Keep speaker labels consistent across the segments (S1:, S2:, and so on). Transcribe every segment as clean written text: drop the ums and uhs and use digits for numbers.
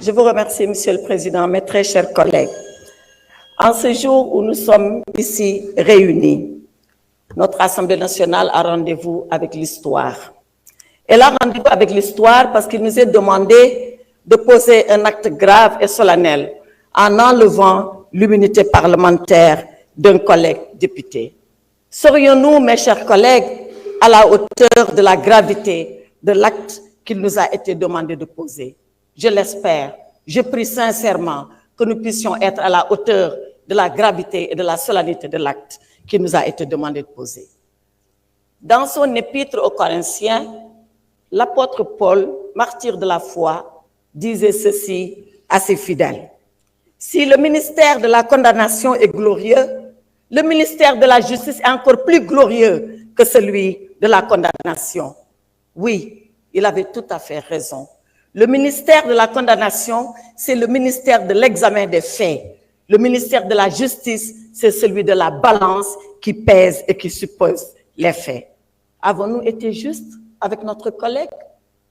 S1: Je vous remercie, Monsieur le Président, mes très chers collègues. En ce jour où nous sommes ici réunis, notre Assemblée nationale a rendez-vous avec l'histoire. Elle a rendez-vous avec l'histoire parce qu'il nous est demandé de poser un acte grave et solennel en enlevant l'immunité parlementaire d'un collègue député. Serions-nous, mes chers collègues, à la hauteur de la gravité de l'acte qu'il nous a été demandé de poser? Je l'espère. Je prie sincèrement que nous puissions être à la hauteur de la gravité et de la solennité de l'acte qui nous a été demandé de poser. Dans son épître aux Corinthiens, l'apôtre Paul, martyr de la foi, disait ceci à ses fidèles. Si le ministère de la condamnation est glorieux, le ministère de la justice est encore plus glorieux que celui de la condamnation. Oui, il avait tout à fait raison. Le ministère de la condamnation, c'est le ministère de l'examen des faits. Le ministère de la justice, c'est celui de la balance qui pèse et qui suppose les faits. Avons-nous été justes avec notre collègue?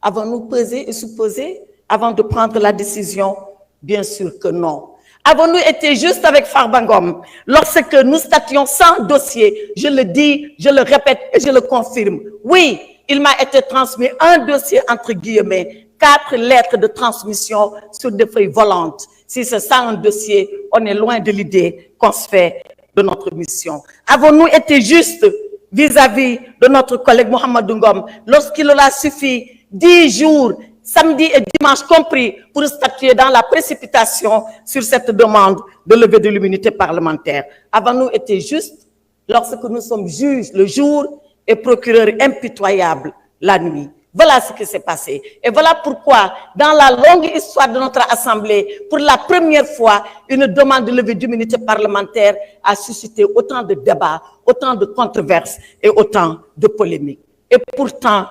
S1: Avons-nous pesé et supposé avant de prendre la décision? Bien sûr que non. Avons-nous été justes avec Farba Ngom lorsque nous statuions sans dossier? Je le dis, je le répète et je le confirme. Oui, il m'a été transmis un dossier entre guillemets, 4 lettres de transmission sur des feuilles volantes. Si c'est ça un dossier, on est loin de l'idée qu'on se fait de notre mission. Avons-nous été justes vis-à-vis de notre collègue Mohamedou Ngom lorsqu'il aura suffi 10 jours, samedi et dimanche compris, pour statuer dans la précipitation sur cette demande de levée de l'immunité parlementaire? Avons-nous été justes lorsque nous sommes juges le jour et procureurs impitoyables la nuit? Voilà ce qui s'est passé. Et voilà pourquoi, dans la longue histoire de notre Assemblée, pour la première fois, une demande de levée d'immunité parlementaire a suscité autant de débats, autant de controverses et autant de polémiques. Et pourtant,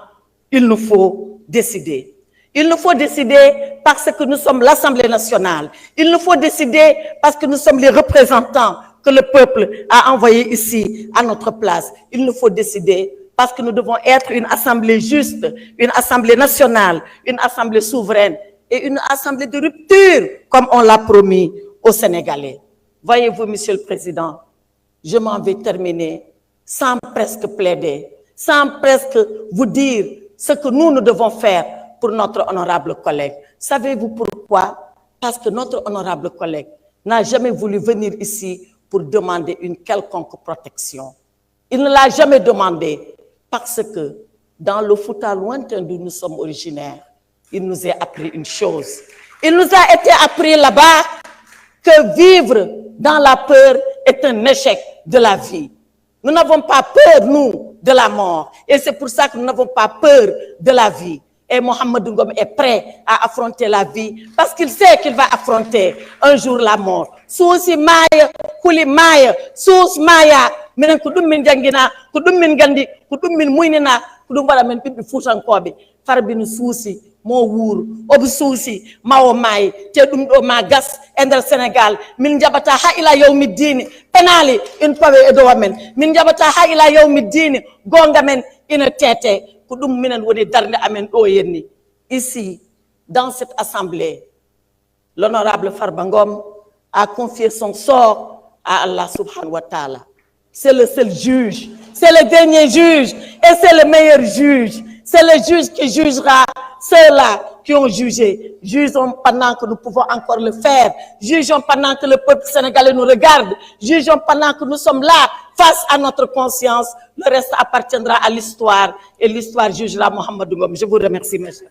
S1: il nous faut décider. Il nous faut décider parce que nous sommes l'Assemblée nationale. Il nous faut décider parce que nous sommes les représentants que le peuple a envoyés ici à notre place. Il nous faut décider parce que nous devons être une assemblée juste, une assemblée nationale, une assemblée souveraine et une assemblée de rupture, comme on l'a promis aux Sénégalais. Voyez-vous, Monsieur le Président, je m'en vais terminer sans presque plaider, sans presque vous dire ce que nous devons faire pour notre honorable collègue. Savez-vous pourquoi? Parce que notre honorable collègue n'a jamais voulu venir ici pour demander une quelconque protection. Il ne l'a jamais demandé. Parce que dans le Fouta lointain d'où nous sommes originaires, il nous a appris une chose. Il nous a été appris là-bas que vivre dans la peur est un échec de la vie. Nous n'avons pas peur, nous, de la mort. Et c'est pour ça que nous n'avons pas peur de la vie. Et Mohamedou Ngom est prêt à affronter la vie parce qu'il sait qu'il va affronter un jour la mort. Sousi maya, kuli maya, sous maya, minen ko dum min jangina, ko dum min gandi, ko dum min muynina, ko dum wala men bibbi futankobe, farbinu sousi mo wuur, obu sousi mawo may, te dum do ma gas ender Sénégal, min jabata ha ila yawmi dini, penali in pawe e do men, min jabata ha ila yawmi dini, gonga men ina tete. Ici, dans cette assemblée, l'honorable Farba Ngom a confié son sort à Allah subhanahu wa ta'ala. C'est le seul juge, c'est le dernier juge et c'est le meilleur juge. C'est le juge qui jugera ceux-là qui ont jugé. Jugeons pendant que nous pouvons encore le faire. Jugeons pendant que le peuple sénégalais nous regarde. Jugeons pendant que nous sommes là, face à notre conscience. Le reste appartiendra à l'histoire et l'histoire jugera Mohamedou Ngom. Je vous remercie, monsieur.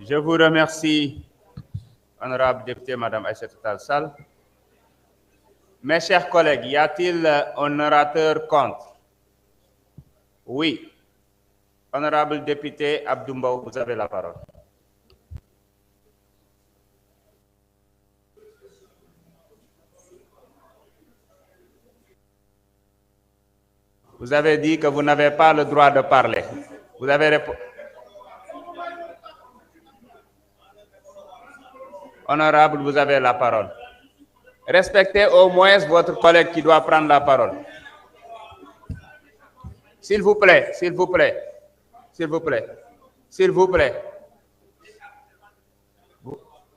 S2: Je vous remercie, honorable député, Madame Aïssatou Tall Sall. Mes chers collègues, y a-t-il un orateur contre? Oui. Honorable député Abdou Mbow, vous avez la parole. Vous avez dit que vous n'avez pas le droit de parler. Vous avez répondu. Honorable, vous avez la parole. Respectez au moins votre collègue qui doit prendre la parole. S'il vous plaît, s'il vous plaît, s'il vous plaît, s'il vous plaît.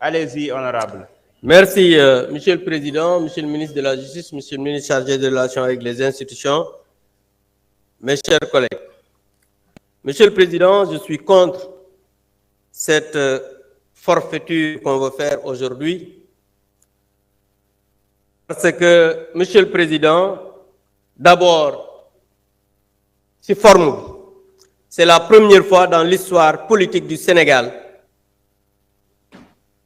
S2: Allez-y, honorable.
S3: Merci, Monsieur le Président, Monsieur le ministre de la Justice, Monsieur le ministre chargé des relations avec les institutions, mes chers collègues. Monsieur le Président, je suis contre cette forfaiture qu'on veut faire aujourd'hui parce que, Monsieur le Président, d'abord, c'est formidable. C'est la première fois dans l'histoire politique du Sénégal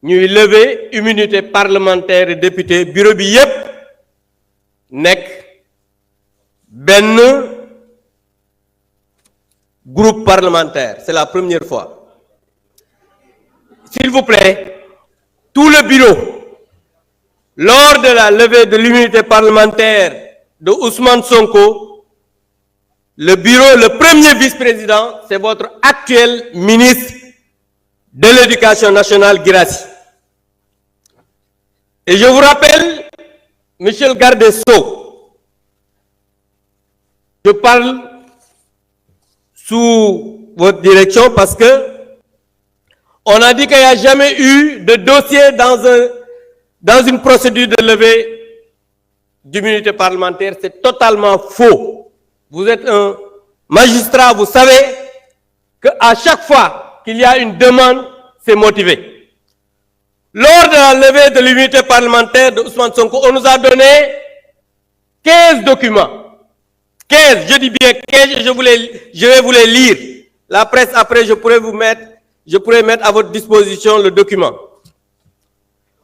S3: ñuy lever immunité parlementaire et député bureau bi yépp nekk benn groupe parlementaire. C'est la première fois. S'il vous plaît, tout le bureau, lors de la levée de l'immunité parlementaire de Ousmane Sonko, le bureau, le premier vice-président, c'est votre actuel ministre de l'Éducation nationale, Guirassy. Et je vous rappelle, Monsieur le garde des Sceaux, je parle sous votre direction parce que on a dit qu'il n'y a jamais eu de dossier dans une procédure de levée d'immunité parlementaire. C'est totalement faux. Vous êtes un magistrat, vous savez qu'à chaque fois qu'il y a une demande, c'est motivé. Lors de la levée de l'immunité parlementaire de Ousmane Sonko, on nous a donné 15 documents. 15, je dis bien 15, je vais vous les lire. La presse, après, je pourrais mettre à votre disposition le document.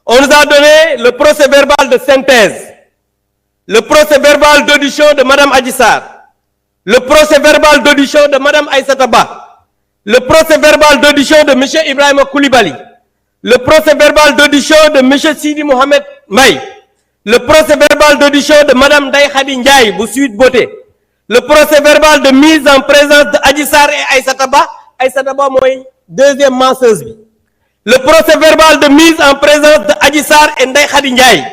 S3: On nous a donné le procès verbal de synthèse, le procès verbal d'audition de Mme Adji Sarr, le procès verbal d'audition de Mme Aïssata Ba, le procès verbal d'audition de M. Ibrahima Koulibaly, le procès verbal d'audition de M. Sidi Mohamed Maï, le procès verbal d'audition de Mme Ndeye Khady Ndiaye, bu Sweet Beauté, le procès verbal de mise en présence de Adji Sarr et Aïssata Ba mooy deuxième menseuse bi, le procès verbal de mise en présence de Adji Sarr et Ndeye Khady Ndiaye,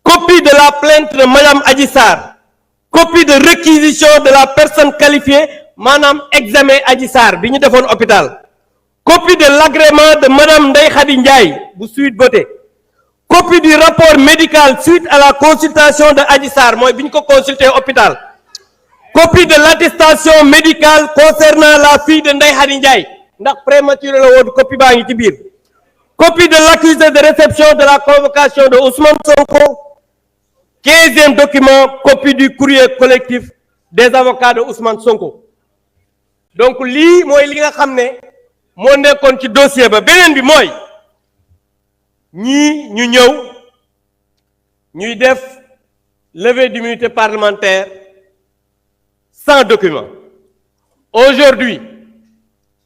S3: copie de la plainte de Mme Adji Sarr, copie de réquisition de la personne qualifiée, maanaam examen Adji Sarr bi ñu defoon hôpital, copie de l'agrément de Mme Ndeye Khady Ndiaye bu Sweet Beauté, copie du rapport médical suite à la consultation de Adji Sarr mooy bi ñu ko consulté hôpital, copie de l'attestation médicale concernant la fille de Ndeye Khady Ndiaye ndax prématuré la woon, copie baa ngi ci biir, copie de l'accusé de réception de la convocation de Ousmane Sonko, 15e document, copie du courrier collectif des avocats de Ousmane Sonko. Donc lii mooy li nga xam ne moo nekkoon ci dossier ba. Beneen bi mooy ñii ñu ñëw ñuy def levée d'immunité parlementaire sans document. Aujourd'hui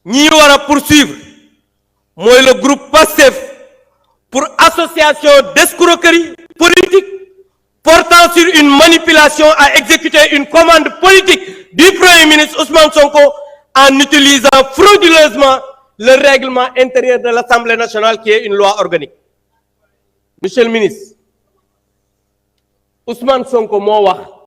S3: ñi war a poursuivre mooy le groupe PASTEF pour association d'escroquerie politique portant sur une manipulation à exécuter une commande politique du Premier ministre Ousmane Sonko en utilisant frauduleusement le règlement intérieur de l'Assemblée nationale qui est une loi organique. Monsieur le ministre, Ousmane Sonko moo wax